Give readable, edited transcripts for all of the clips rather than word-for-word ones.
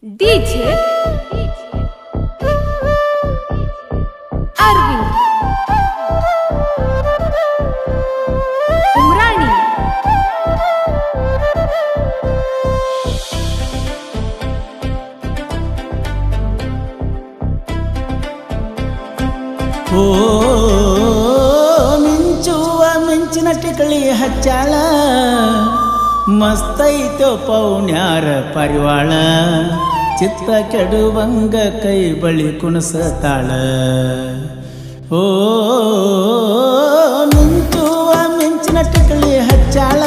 DJ Arvind Umrani ಮಿಂಚುವ ಮಿಂಚಿನ ಟಿಕಳಿ ಹಚ್ಚಾಳ ಮಸ್ತೈತೋ ಪೌಣ್ಯಾರ ಪರಿವಾಳ ಚಿತ್ತ ಕೆಡುವಂಗ ಕೈ ಬಳಿ ಕುಣಸತಾಳ ಓ ಮಿಂಚುವ ಮಿಂಚಿನ ಟಿಕಳಿ ಹಚ್ಚಾಳ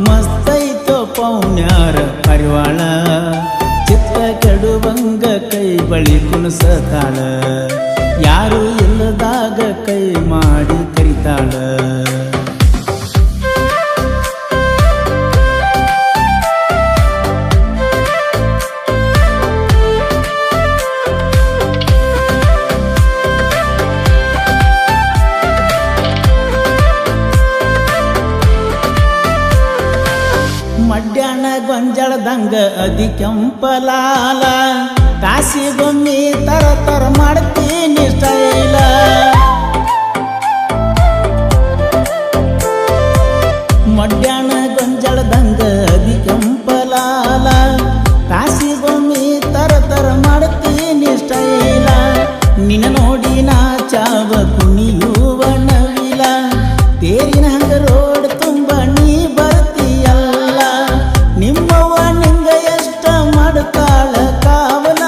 ಮಸ್ತೈತೋ ಪೌಣ್ಯಾರ ಪರಿವಾಳ ಚಿತ್ತ ಕೆಡುವಂಗ ಕೈ ಬಳಿ ಕುಣಸತಾಳ ಯಾರು ಇಲ್ಲದಾಗ ಕೈ ಮಾಡಿ ಕರಿತಾಳ ಮಡ್ಯಾಣ ಗೊಂಜಾಳದಂಗ ಅದಿ ಕೆಂಪಲಾಲ ಕಾಸಿಗೊಮ್ಮಿ ತರ ತರ ಮಾಡ್ತೀನಿ ಸ್ಟೈಲ ಮಡ್ಯಾಣ ಗೊಂಜಾಳದಂಗ ಅದಿ ಕೆಂಪಲಾಲ ಕಾಸಿಗೊಮ್ಮಿ ತರ ತರ ಮಾಡ್ತೀನಿ ಸ್ಟೈಲ ನಿನ್ನ ನೋಡಿ ನಾ ಚಾವ ಕುಣಿಯುವ ನವಿಲ ತೇರಿನ ಹಂಗ ರೋಡ್ ತುಂಬ ನೀ ಬರ್ತೀಯಲ್ಲ ನಿಮ್ಮವ್ವ ನಿಂಗ ಎಷ್ಟ ಮಾಡ್ತಾಳ ಕಾವಲ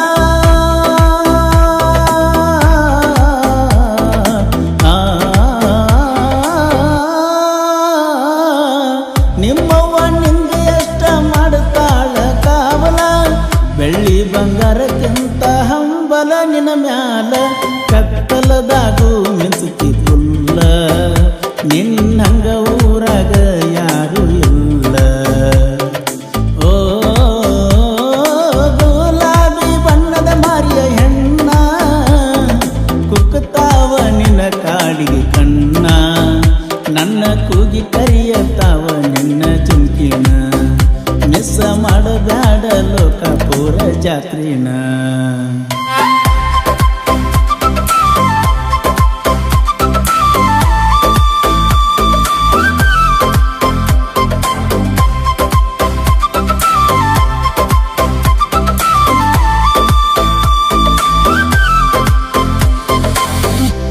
ನಿಮ್ಮವ್ವ ನಿಂಗ ಎಷ್ಟ ಮಾಡ್ತಾಳ ಕಾವಲ ಬೆಳ್ಳಿ ಬಂಗಾರಕ್ಕಿಂತ ಹಂಬಲ ನಿನ್ನ ಮ್ಯಾಲ ಕತ್ತಲದಾಗೂ ಮಿಂಚುತ್ತಿ ಫುಲ್ಲ ನಿನ್ನಂಗ ಊರಾಗ ಯಾರು ಇಲ್ಲ ಓ ಗುಲಾಬಿ ಬಣ್ಣದ ಮಾರಿಯ ಹೆಣ್ಣ ಕುಕ್ಕುತ್ತಾವ ನಿನ್ನ ಕಾಡಿಗೆ ಕಣ್ಣ ನನ್ನ ಕೂಗಿ ಕರಿಯತ್ತಾವ ನಿನ್ನ ಚುಂಕಿನ ಮಿಸ್ ಮಾಡಬ್ಯಾಡ ಲೋಕಾಪುರ ಜಾತ್ರಿನ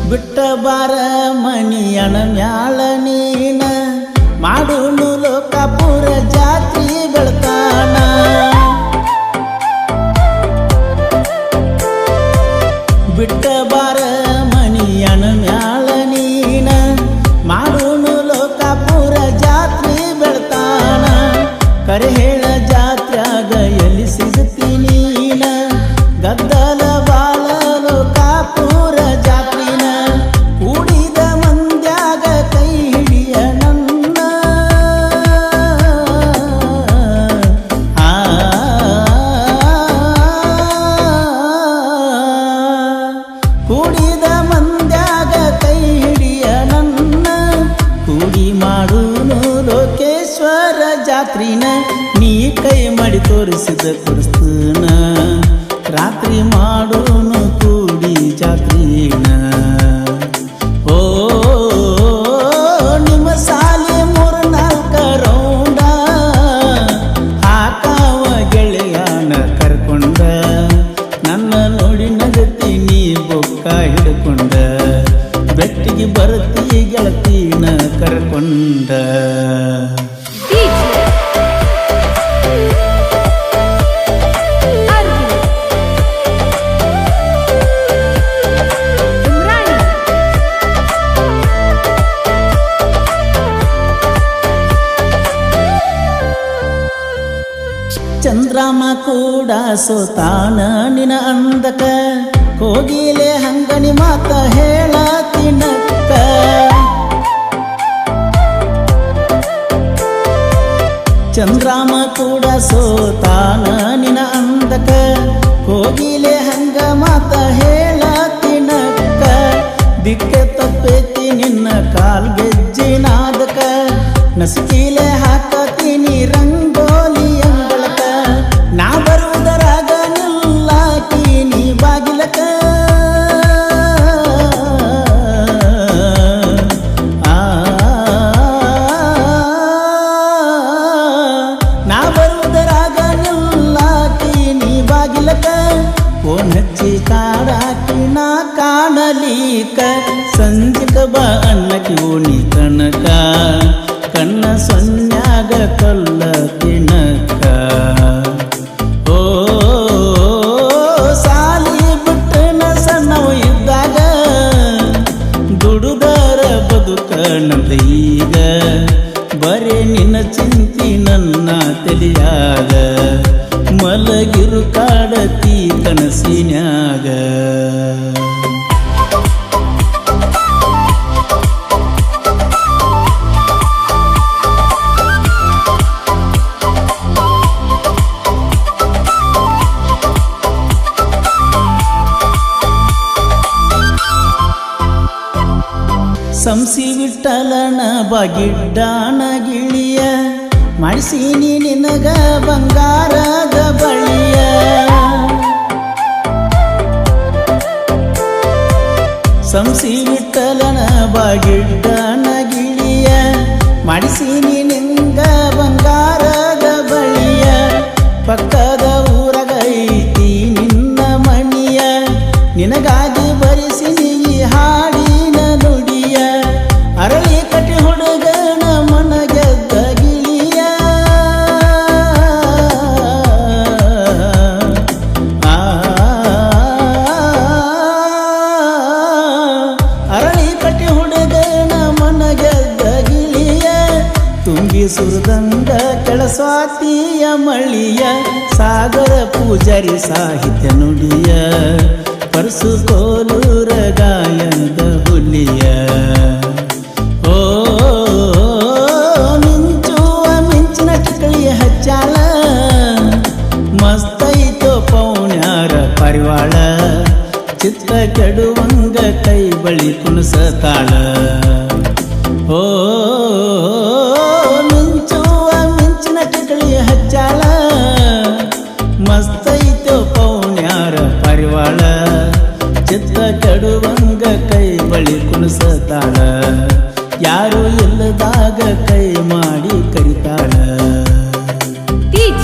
ಬಿಟ್ಟ ಬಾರ ಮಣಿಯಣ ಮ್ಯಾಳ ನೀನ ಮಾಡುನು ಲೋಕಾಪುರ ಜಾತ್ರಿ ಬೆಳತಾನ ಬಿಟ್ಟ ಬಾರ ಮಣಿಯಣ ಮ್ಯಾಳ ನೀನ ಮಾಡುನು ಲೋಕಾಪುರ ಜಾತ್ರಿ ಬೆಳತಾನ ಕರೆ ಹೇಳ ಜಾತ್ರ್ಯಾಗ ಎಲ್ಲಿ ಸಿಗುತ್ತಿ ನೀನ ಗದ್ದಲ ಬಾಲ ಲೋಕಾಪುರ ಜಾತ್ರಿನ ಕೂಡಿದ ಮಂದ್ಯಾಗ ಕೈ ಹಿಡಿಯ ನನ್ನ ಕೂಡಿದ ಮಂದ್ಯಾಗ ಕೈ ಹಿಡಿಯ ನನ್ನ ಕೂಡಿ ಮಾಡುನು ಲೋಕೇಶ್ವರ ಜಾತ್ರಿನ ನೀ ಕೈ ಮಾಡಿ ತೋರಿಸಿದ ಕೊಡಿಸ್ತನ ರಾತ್ರಿ ಮಾಡೋನು ಕೂಡಿ ಜಾತ್ರಿನ ಓ ನಿಮ್ಮ ಸಾಲಿ 3-4 ರೌಂಡ ಹಾಕಾವ ಗೆಳೆಯನ ಕರ್ಕೊಂಡ ನನ್ನ ನೋಡಿ ನಗತೀನಿ ಬೊಕ್ಕ ಹಿಡ್ಕೊಂಡ ಬೆಟ್ಟಿಗೆ ಬರ್ತಿ ಗೆಳತಿನ ಕರ್ಕೊಂಡ DJ Arvind Umrani ಚಂದ್ರಮ ಕೂಡ ಸೋತಾನ ನಿನ ಅಂದಕ ಕೋಗಿಲೆ ಹಂಗನಿ ಮಾತ ಹೇಳತಿನಕ್ಕ ಚಂದ್ರಮ ಕೂಡ ಸೋತಾನ ನಿನ ಅಂದಕ ಕೋಗಿಲೆ ಹಂಗ ಮಾತ ಹೇಳತಿನಕ್ಕ ದಿಕ್ಕೆ ತಪ್ಪೇತಿ ನಿನ್ನ ಕಾಲ್ಗೆಜ್ಜಿನಾದಕ ನಸಿಕಿಲೆ ಹಾಕತೀನಿ ರಂಗೋಲಿ ಅಂಗಳಕ ನಾ ಬರುವ ಫೋನ್ ಹಚ್ಚಿ ಕಾಡಾಕಿ ನಾ ಕಾಣಲೀಕ ಸಂಜಿಕ ಬಾ ಅನ್ನಕಿ ಓಣಿ ಕನಕ ಕಣ್ಣ ಸೊನ್ಯಾಗ ಕಲ್ಲ ತಿನಕ ಓ ಸಾಲಿ ಬಿಟ್ಟನ ಸಣ್ಣವ ಇದ್ದಾಗ ದುಡುದರ ಬದುಕ ನಂದ ಈಗ ಬರೇ ನಿನ್ನ ಚಿಂತಿ ನನ್ನ ತಲಿಯಾಗ ಮಲಗಿರು ಕಾಡತಿ ಕನಸಿನ್ಯಾಗ ಸಂಸಿ ವಿಠಲನ ಬಾಗಿಡ್ಡಾನ ಗಿಳಿಯ ಮಾಡಿಸೀನಿ ನಿನಗ ಬಂಗಾರದ ಬಳಿಯ ಸಂಸಿ ವಿಠಲನ ಬಾಗಿಡ್ಡಾನ ಗಿಳಿಯ ಮಾಡಿಸೀನಿ ನಿಂಗ ಬಂಗಾರದ ಬಳಿಯ ಪಕ್ಕದ ಊರಗ ಐತಿ ನಿನ್ನ ಮಣಿಯ ನಿನಗಾಗಿ ಬರಿಸಿನಿ ಈ ಹಾಡಿನ ನುಡಿಯ ಅರಳಿ ಕಟ್ಟಿ ಹುಡುಗನ ಮನಗೆದ್ದ ಗಿಳಿಯ ಅರಳಿ ಕಟ್ಟಿ ಹುಡುಗನ ಮನಗೆದ್ದ ಗಿಳಿಯ ತುಂಬಿ ಸುರದಂಗ ಕೆಳಸ್ವಾತಿಯ ಮಳಿಯ ಸಾಗರ ಪೂಜಾರಿ ಸಾಹಿತ್ಯ ನುಡಿಯ ಪರಸು ಕೋಲೂರ ಗಾಯನದ ಹುಲಿಯ ಓ ಮಿಂಚುವ ಮಿಂಚಿನ ಟಿಕಳಿಯ ಹಚ್ಚಾಳ ಮಸ್ತೈತೋ ಪೌಣ್ಯಾರ ಪರಿವಾಳ ಚಿತ್ತ ಕೆಡುವಂಗ ಕೈ ಬಳಿ ಕುಣಸತಾಳ ಓ ಮಿಂಚುವ ಮಿಂಚಿನ ಟಿಕಳಿಯ ಹಚ್ಚಾಳ ಮಸ್ತೈತೋ ಪೌಣ್ಯಾರ ಪರಿವಾಳ ಚಿತ್ತ ಕೆಡುವಂಗ ಕೈ ಬಳಿ ಕುಣಿಸತಾಳ ಯಾರು ಇಲ್ಲದಾಗ ಕೈ ಮಾಡಿ ಕರಿತಾಳ DJ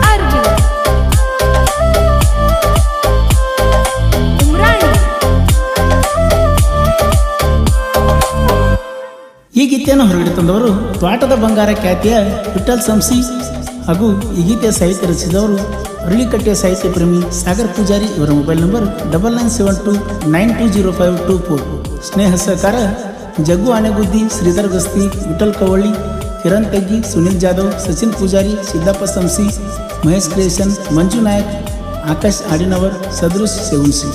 Arjun Umrani. ಈ ಗೀತೆಯನ್ನು ಹೊರಗಡೆ ತಂದವರು ತ್ವಾಟದ ಬಂಗಾರ ಖ್ಯಾತಿಯ ವಿಠಲ್ ಸಂಸಿ ಹಾಗೂ ಈ ಗೀತೆಯ ಸಾಹಿತ್ಯ ರಚಿಸಿದವರು ಅರಳಿಕಟ್ಟೆಯ ಸಾಹಿತ್ಯ ಪ್ರೇಮಿ ಸಾಗರ್ ಪೂಜಾರಿ. ಇವರ ಮೊಬೈಲ್ ನಂಬರ್ 9972920524. ಸ್ನೇಹ ಸಹಕಾರ ಜಗ್ಗು ಆನೆಗುದ್ದಿ, ಶ್ರೀಧರ್ ಗಸ್ತಿ, ವಿಠಲ್ ಕವಳ್ಳಿ, ಕಿರಣ್ ತೆಗ್ಗಿ, ಸುನಿಲ್ ಜಾಧವ್, ಸಚಿನ್ ಪೂಜಾರಿ, ಸಿದ್ದಪ್ಪ ಸಂಸಿ, ಮಹೇಶ್ ಕ್ರಿಯೇಷನ್, ಮಂಜು ನಾಯಕ್, ಆಕಾಶ್ ಆಡಿನವರ್, ಸದೃಶ್ ಸೇವುನ್ಸಿ.